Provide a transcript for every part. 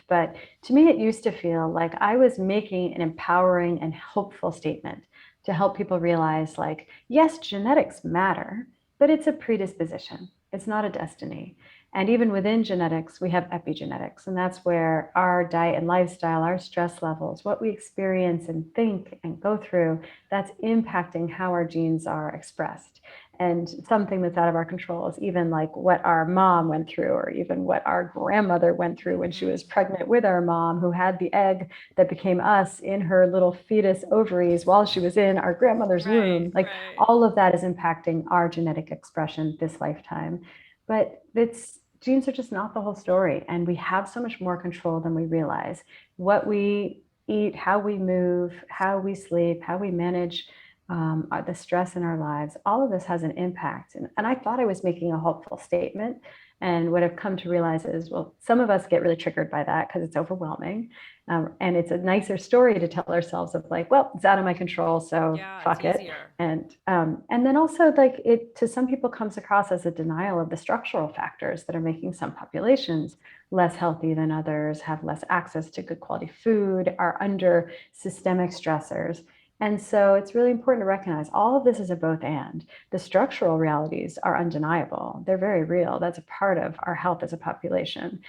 But to me, it used to feel like I was making an empowering and hopeful statement to help people realize, like, yes, genetics matter, but it's a predisposition. It's not a destiny. And even within genetics, we have epigenetics, and that's where our diet and lifestyle, our stress levels, what we experience and think and go through, that's impacting how our genes are expressed. And something that's out of our control is even like what our mom went through, or even what our grandmother went through when she was Mm-hmm. pregnant with our mom, who had the egg that became us in her little fetus ovaries while she was in our grandmother's Right, womb. Like right. all of that is impacting our genetic expression this lifetime. But it's genes are just not the whole story. And we have so much more control than we realize. What we eat, how we move, how we sleep, how we manage the stress in our lives, all of this has an impact. And I thought I was making a hopeful statement. And what I've come to realize is, well, some of us get really triggered by that because it's overwhelming. And it's a nicer story to tell ourselves of like, well, it's out of my control, so Yeah, it's fuck it. easier. And then also like it to some people comes across as a denial of the structural factors that are making some populations less healthy than others, have less access to good quality food, are under systemic stressors. And so it's really important to recognize all of this is a both and. The structural realities are undeniable. They're very real. That's a part of our health as a population.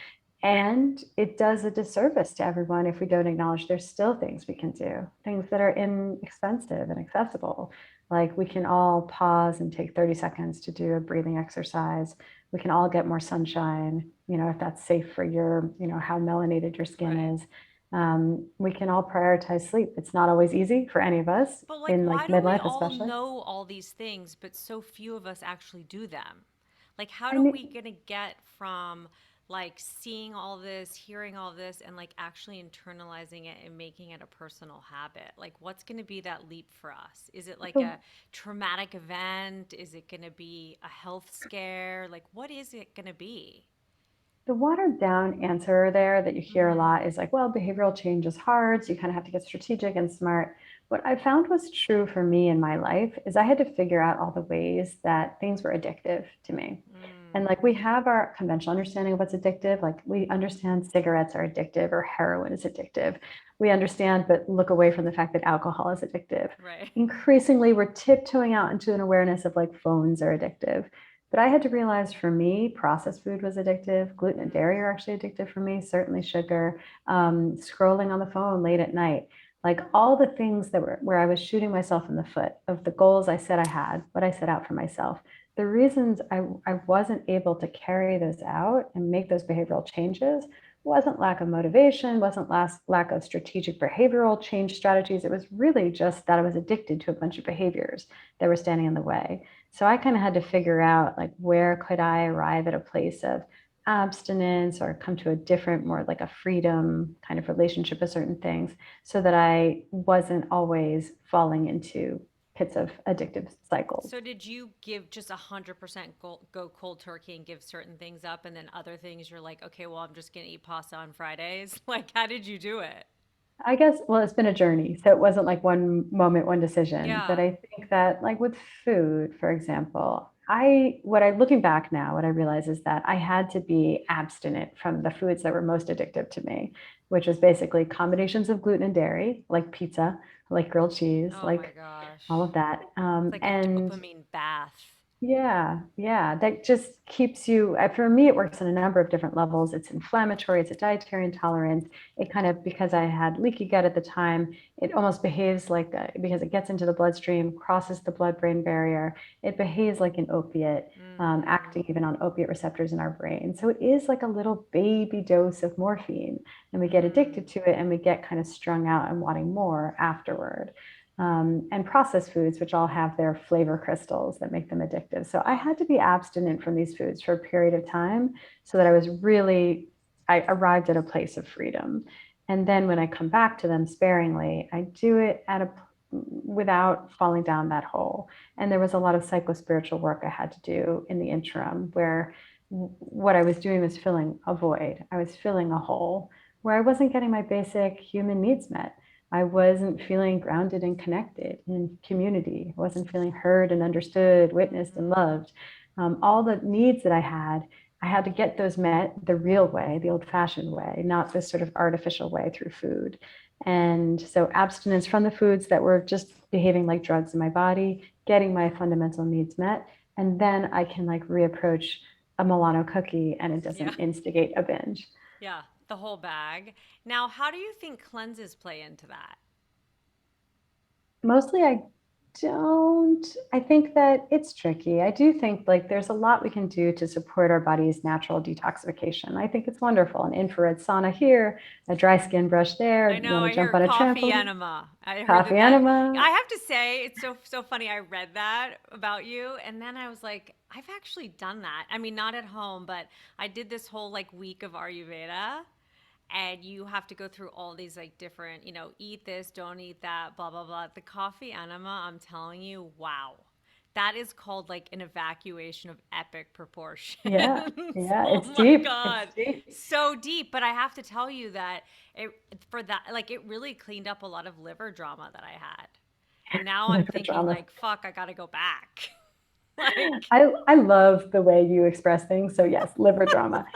And it does a disservice to everyone if we don't acknowledge there's still things we can do, things that are inexpensive and accessible. Like we can all pause and take 30 seconds to do a breathing exercise. We can all get more sunshine, if that's safe for your, how melanated your skin Right. is. We can all prioritize sleep. It's not always easy for any of us But like, in why like do we midlife, all especially. know all these things, but so few of us actually do them? Like, how I do we mean, gonna get from like seeing all this, hearing all this, and like actually internalizing it and making it a personal habit? Like, what's gonna be that leap for us? Is it like the a traumatic event? Is it gonna be a health scare? Like, what is it gonna be? The watered down answer there that you hear a Mm-hmm. lot is like, well, behavioral change is hard, so you kind of have to get strategic and smart. What I found was true for me in my life is I had to figure out all the ways that things were addictive to me. And Mm. like we have our conventional understanding of what's addictive, like we understand cigarettes are addictive or heroin is addictive. We understand, but look away from the fact that alcohol is addictive. Right. Increasingly, we're tiptoeing out into an awareness of like phones are addictive. But I had to realize for me, processed food was addictive. Gluten and dairy are actually addictive for me, certainly sugar, scrolling on the phone late at night. Like all the things that were where I was shooting myself in the foot of the goals I said I had, what I set out for myself. The reasons I wasn't able to carry those out and make those behavioral changes wasn't lack of motivation, wasn't lack of strategic behavioral change strategies. It was really just that I was addicted to a bunch of behaviors that were standing in the way. So I kind of had to figure out like where could I arrive at a place of abstinence or come to a different, more like a freedom kind of relationship with certain things so that I wasn't always falling into pits of addictive cycles. So did you give just 100% go cold turkey and give certain things up, and then other things you're like, okay, well, I'm just gonna eat pasta on Fridays? Like, how did you do it? I guess, well, it's been a journey. So it wasn't like one moment, one decision. But Yeah. I think that, like with food, for example, looking back now, what I realize is that I had to be abstinent from the foods that were most addictive to me, which was basically combinations of gluten and dairy, like pizza, like grilled cheese, Oh my like all gosh. of that. It's like a And dopamine bath. yeah, yeah, that just keeps you, for me, it works on a number of different levels. It's inflammatory, it's a dietary intolerance. It kind of, because I had leaky gut at the time, it almost behaves like, because it gets into the bloodstream, crosses the blood-brain barrier, it behaves like an opiate, Mm. acting even on opiate receptors in our brain. So it is like a little baby dose of morphine, and we get Mm. addicted to it and we get kind of strung out and wanting more afterward, and processed foods, which all have their flavor crystals that make them addictive. So I Oh. had to be abstinent from these foods for a period of time so that I arrived at a place of freedom. And then when I come back to them sparingly, I do it without falling down that hole. And there was a lot of psychospiritual work I had to do in the interim where what I was doing was filling a void. I was filling a hole where I wasn't getting my basic human needs met. I wasn't feeling grounded and connected in community. I wasn't feeling heard and understood, witnessed and Mm-hmm. loved. All the needs that I had I had to get those met the real way, the old fashioned way, not this sort of artificial way through food. And so abstinence from the foods that were just behaving like drugs in my body, getting my fundamental needs met. And then I can like reapproach a Milano cookie and it Yeah. doesn't instigate a binge. Yeah. The whole bag. Now, how do you think cleanses play into that? Mostly I don't. I think that it's tricky. I do think like there's a lot we can do to support our body's natural detoxification. I think it's wonderful. An infrared sauna here, a dry skin brush I there. You know. want I to jump hear on a coffee trampoline? enema. I heard Coffee that. enema. I have to say, it's so funny. I read that about you, and then I was like, I've actually done that. I mean, not at home, but I did this whole like week of Ayurveda, and you have to go through all these like different, eat this, don't eat that, blah blah blah. The coffee enema, I'm telling you, wow. That is called like an evacuation of epic proportions. Yeah. Yeah. Oh It's my deep. It's god. deep. So deep, but I have to tell you that it for that like it really cleaned up a lot of liver drama that I had. And now I'm Liver thinking drama. like, fuck, I got to go back. Like I love the way you express things. So yes, liver drama.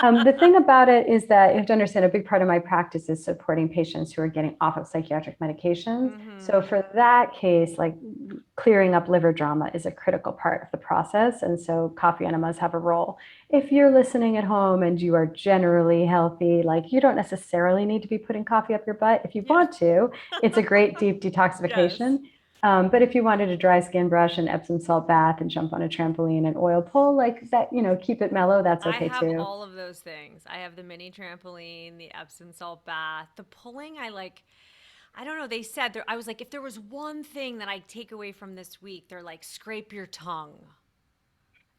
The thing about it is that you have to understand a big part of my practice is supporting patients who are getting off of psychiatric medications. So mhm. for that case, like clearing up liver drama is a critical part of the process. And so coffee enemas have a role. If you're listening at home and you are generally healthy, like you don't necessarily need to be putting coffee up your butt. If you Yeah. want to, it's a great deep Yes. detoxification. But if you wanted a dry skin brush and Epsom salt bath and jump on a trampoline and oil pull like that, keep it mellow, that's I okay have too. all of those things. I have the mini trampoline, the Epsom salt bath, the pulling. I don't know. They said there. I was like, if there was one thing that I take away from this week, they're like, scrape your tongue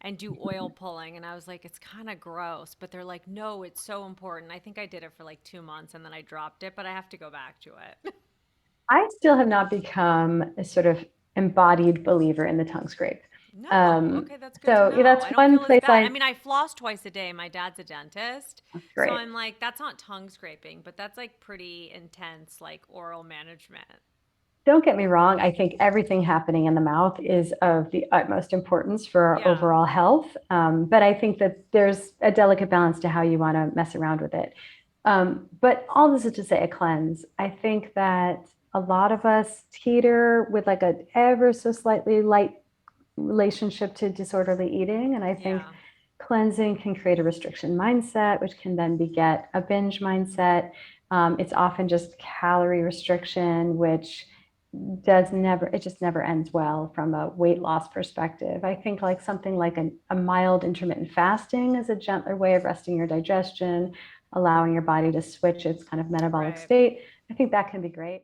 and do oil pulling. And I was like, it's kind of gross. But they're like, no, it's so important. I think I did it for like 2 months and then I dropped it, but I have to go back to it. I still have not become a sort of embodied believer in the tongue scrape. No. Okay, that's good to So yeah, know. that's I don't one feel as place bad. I I, mean, I floss twice a day. My dad's a dentist. So great. I'm like, that's not tongue scraping, but that's like pretty intense, like oral management. Don't get me wrong. I think everything happening in the mouth is of the utmost importance for our Yeah. overall health. But I think that there's a delicate balance to how you want to mess around with it. But all this is to say a cleanse. I think that a lot of us teeter with like a ever so slightly light relationship to disorderly eating. And I think Yeah. cleansing can create a restriction mindset, which can then beget a binge mindset. It's often just calorie restriction, which it just never ends well from a weight loss perspective. I think like something like a mild intermittent fasting is a gentler way of resting your digestion, allowing your body to switch its kind of metabolic Right. state. I think that can be great.